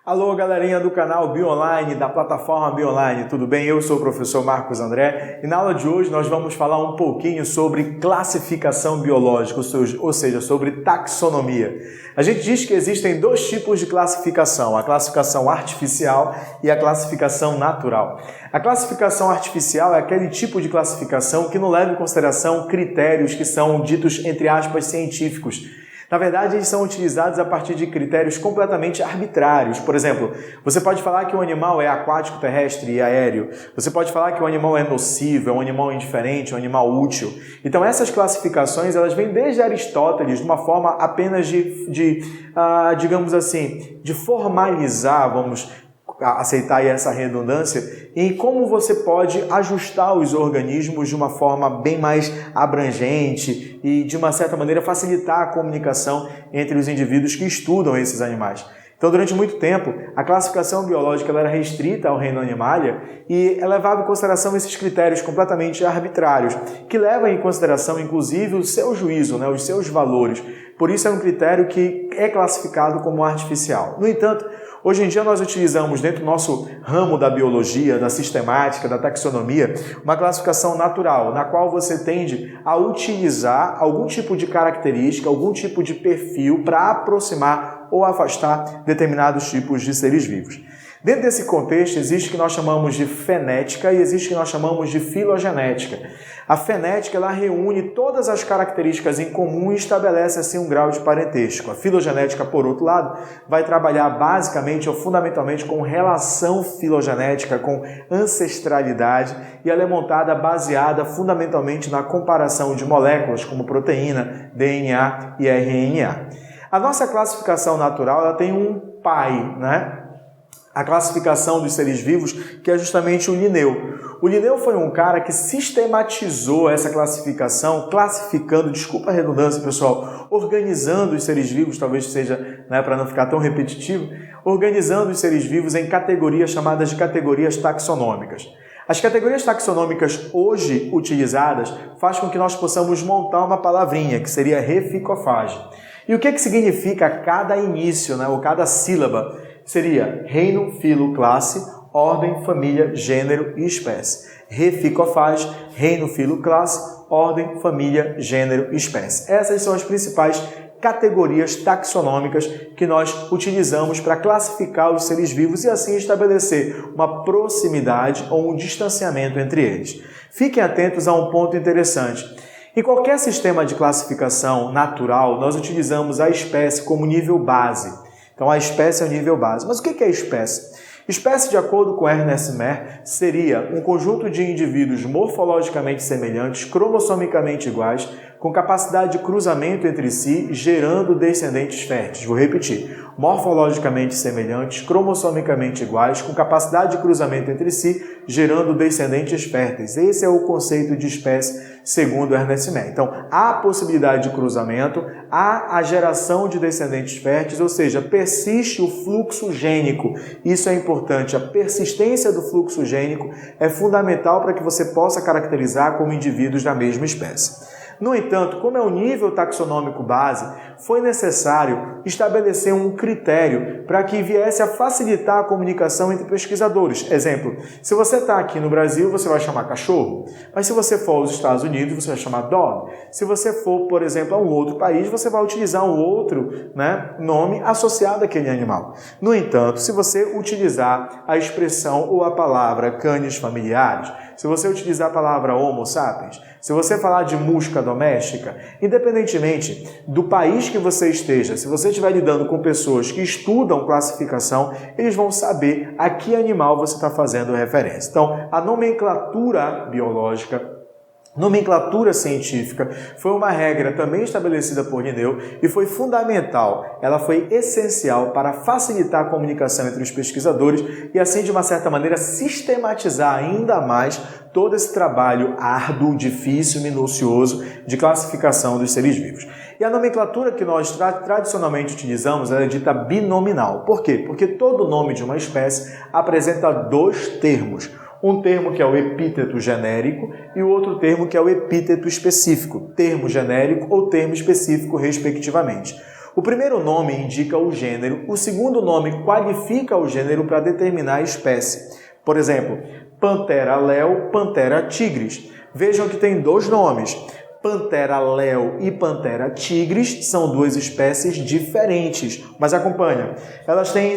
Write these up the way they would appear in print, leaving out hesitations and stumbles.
Alô, galerinha do canal BioOnline, da plataforma BioOnline, tudo bem? Eu sou o professor Marcos André e na aula de hoje nós vamos falar um pouquinho sobre classificação biológica, ou seja, sobre taxonomia. A gente diz que existem dois tipos de classificação, a classificação artificial e a classificação natural. A classificação artificial é aquele tipo de classificação que não leva em consideração critérios que são ditos, entre aspas, científicos. Na verdade, eles são utilizados a partir de critérios completamente arbitrários. Por exemplo, você pode falar que o animal é aquático, terrestre e aéreo. Você pode falar que o animal é nocivo, é um animal indiferente, é um animal útil. Então, essas classificações, elas vêm desde Aristóteles, de uma forma apenas digamos assim, de formalizar, vamos aceitar aí essa redundância, em como você pode ajustar os organismos de uma forma bem mais abrangente e, de uma certa maneira, facilitar a comunicação entre os indivíduos que estudam esses animais. Então, durante muito tempo, a classificação biológica ela era restrita ao reino animalia e ela levava em consideração esses critérios completamente arbitrários, que levam em consideração, inclusive, o seu juízo, os seus valores. Por isso, é um critério que é classificado como artificial. No entanto, hoje em dia nós utilizamos dentro do nosso ramo da biologia, da sistemática, da taxonomia, uma classificação natural, na qual você tende a utilizar algum tipo de característica, algum tipo de perfil para aproximar ou afastar determinados tipos de seres vivos. Dentro desse contexto, existe o que nós chamamos de fenética e existe o que nós chamamos de filogenética. A fenética ela reúne todas as características em comum e estabelece assim um grau de parentesco. A filogenética, por outro lado, vai trabalhar basicamente ou fundamentalmente com relação filogenética, com ancestralidade, e ela é montada baseada fundamentalmente na comparação de moléculas como proteína, DNA e RNA. A nossa classificação natural ela tem um pai, A classificação dos seres vivos, que é justamente o Linneu. O Linneu foi um cara que sistematizou essa classificação, classificando, desculpa a redundância, pessoal, organizando os seres vivos, talvez seja, para não ficar tão repetitivo, organizando os seres vivos em categorias chamadas de categorias taxonômicas. As categorias taxonômicas hoje utilizadas faz com que nós possamos montar uma palavrinha, que seria reficofage. E o que significa cada início, ou cada sílaba? Seria reino, filo, classe, ordem, família, gênero e espécie. Reficofage, reino, filo, classe, ordem, família, gênero e espécie. Essas são as principais categorias taxonômicas que nós utilizamos para classificar os seres vivos e assim estabelecer uma proximidade ou um distanciamento entre eles. Fiquem atentos a um ponto interessante. Em qualquer sistema de classificação natural, nós utilizamos a espécie como nível base. Então, a espécie é o nível base. Mas o que é espécie? Espécie, de acordo com Ernest Mayr, seria um conjunto de indivíduos morfologicamente semelhantes, cromossomicamente iguais, com capacidade de cruzamento entre si, gerando descendentes férteis. Vou repetir. Morfologicamente semelhantes, cromossomicamente iguais, com capacidade de cruzamento entre si, gerando descendentes férteis. Esse é o conceito de espécie, segundo Ernest Mayr. Então, há a possibilidade de cruzamento, há a geração de descendentes férteis, ou seja, persiste o fluxo gênico. Isso é importante. A persistência do fluxo gênico é fundamental para que você possa caracterizar como indivíduos da mesma espécie. No entanto, como é o nível taxonômico base, foi necessário estabelecer um critério para que viesse a facilitar a comunicação entre pesquisadores. Exemplo, se você está aqui no Brasil, você vai chamar cachorro, mas se você for aos Estados Unidos, você vai chamar dog. Se você for, por exemplo, a um outro país, você vai utilizar um outro nome associado àquele animal. No entanto, se você utilizar a expressão ou a palavra canis familiares, se você utilizar a palavra homo sapiens, se você falar de musca doméstica, independentemente do país que você esteja, se você estiver lidando com pessoas que estudam classificação, eles vão saber a que animal você está fazendo referência. Então, a nomenclatura biológica, nomenclatura científica, foi uma regra também estabelecida por Linneu e foi fundamental, ela foi essencial para facilitar a comunicação entre os pesquisadores e assim, de uma certa maneira, sistematizar ainda mais todo esse trabalho árduo, difícil, minucioso de classificação dos seres vivos. E a nomenclatura que nós tradicionalmente utilizamos é dita binominal. Por quê? Porque todo nome de uma espécie apresenta dois termos. Um termo que é o epíteto genérico e o outro termo que é o epíteto específico, termo genérico ou termo específico, respectivamente. O primeiro nome indica o gênero, o segundo nome qualifica o gênero para determinar a espécie. Por exemplo, Panthera leo, Panthera tigris. Vejam que tem dois nomes. Panthera leo e Panthera tigris são duas espécies diferentes, mas acompanha, elas têm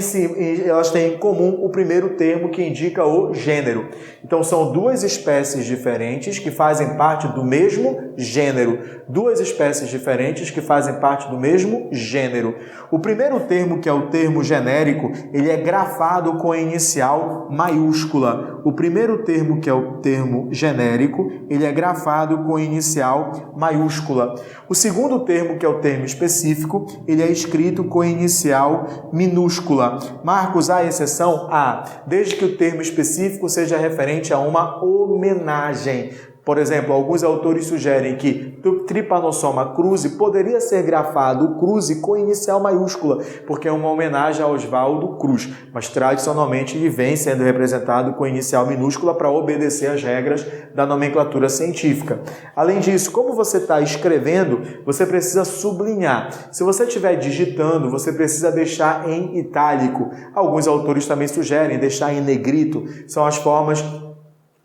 em comum o primeiro termo que indica o gênero. Então são duas espécies diferentes que fazem parte do mesmo gênero. Duas espécies diferentes que fazem parte do mesmo gênero. O primeiro termo, que é o termo genérico, ele é grafado com a inicial maiúscula. O primeiro termo, que é o termo genérico, ele é grafado com a inicial maiúscula. O segundo termo, que é o termo específico, ele é escrito com a inicial minúscula. Marcos, há exceção? Há, desde que o termo específico seja referente a uma homenagem. Por exemplo, alguns autores sugerem que Trypanosoma cruzi poderia ser grafado cruzi com inicial maiúscula, porque é uma homenagem a Oswaldo Cruz, mas tradicionalmente ele vem sendo representado com inicial minúscula para obedecer às regras da nomenclatura científica. Além disso, como você está escrevendo, você precisa sublinhar. Se você estiver digitando, você precisa deixar em itálico. Alguns autores também sugerem deixar em negrito. São as formas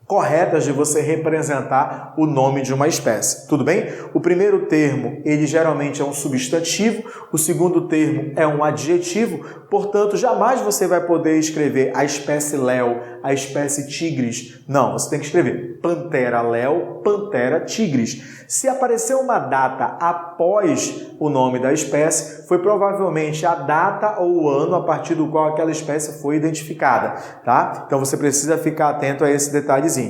corretas de você representar o nome de uma espécie. Tudo bem? O primeiro termo, ele geralmente é um substantivo, o segundo termo é um adjetivo, portanto, jamais você vai poder escrever a espécie leo, a espécie tigris. Não, você tem que escrever Panthera leo, Panthera tigris. Se aparecer uma data após o nome da espécie, foi provavelmente a data ou o ano a partir do qual aquela espécie foi identificada, tá? Então você precisa ficar atento a esse detalhezinho.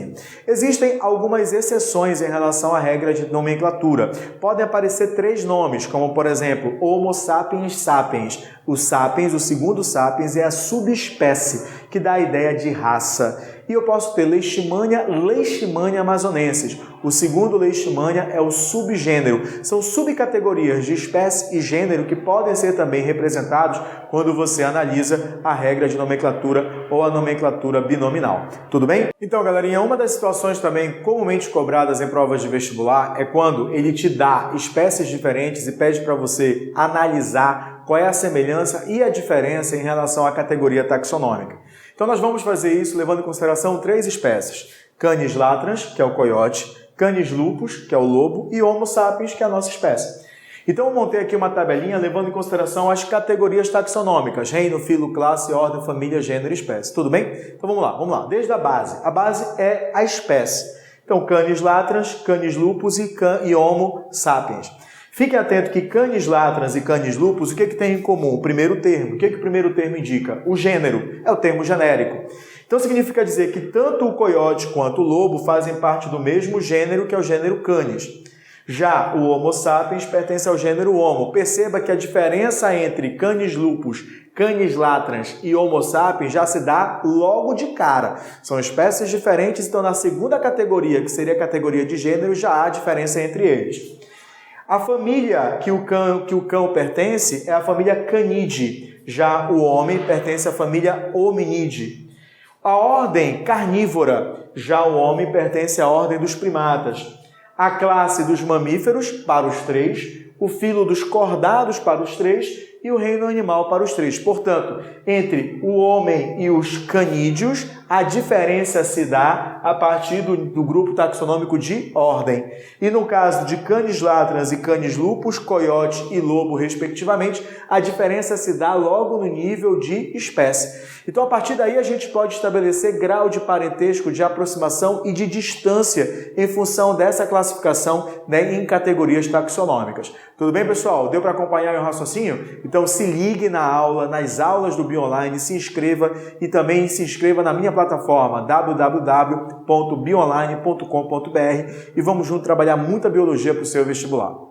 Existem algumas exceções em relação à regra de nomenclatura. Podem aparecer três nomes, como por exemplo, Homo sapiens sapiens. O sapiens, o segundo sapiens, é a subespécie, que dá a ideia de raça. E eu posso ter Leishmania amazonensis. O segundo Leishmania é o subgênero. São subcategorias de espécie e gênero que podem ser também representados quando você analisa a regra de nomenclatura ou a nomenclatura binominal. Tudo bem? Então, galerinha, uma das situações também comumente cobradas em provas de vestibular é quando ele te dá espécies diferentes e pede para você analisar qual é a semelhança e a diferença em relação à categoria taxonômica. Então nós vamos fazer isso levando em consideração três espécies: Canis latrans, que é o coiote, Canis lupus, que é o lobo, e Homo sapiens, que é a nossa espécie. Então eu montei aqui uma tabelinha levando em consideração as categorias taxonômicas: reino, filo, classe, ordem, família, gênero e espécie. Tudo bem? Então vamos lá. Desde a base. A base é a espécie. Então Canis latrans, Canis lupus e Homo sapiens. Fiquem atentos que Canis latrans e Canis lupus, o que tem em comum? O primeiro termo. O que o primeiro termo indica? O gênero. É o termo genérico. Então significa dizer que tanto o coiote quanto o lobo fazem parte do mesmo gênero, que é o gênero Canis. Já o Homo sapiens pertence ao gênero Homo. Perceba que a diferença entre Canis lupus, Canis latrans e Homo sapiens já se dá logo de cara. São espécies diferentes, então na segunda categoria, que seria a categoria de gênero, já há diferença entre eles. A família que o cão pertence é a família Canidae, já o homem pertence à família Hominidae. A ordem carnívora, já o homem pertence à ordem dos primatas. A classe dos mamíferos, para os três, o filo dos cordados, para os três, e o reino animal para os três. Portanto, entre o homem e os canídeos, a diferença se dá a partir do grupo taxonômico de ordem. E no caso de Canis latrans e Canis lupus, coiote e lobo, respectivamente, a diferença se dá logo no nível de espécie. Então, a partir daí, a gente pode estabelecer grau de parentesco, de aproximação e de distância em função dessa classificação, né, em categorias taxonômicas. Tudo bem, pessoal? Deu para acompanhar meu raciocínio? Então, se ligue na aula, nas aulas do Bionline, se inscreva e também se inscreva na minha plataforma www.bionline.com.br e vamos juntos trabalhar muita biologia para o seu vestibular.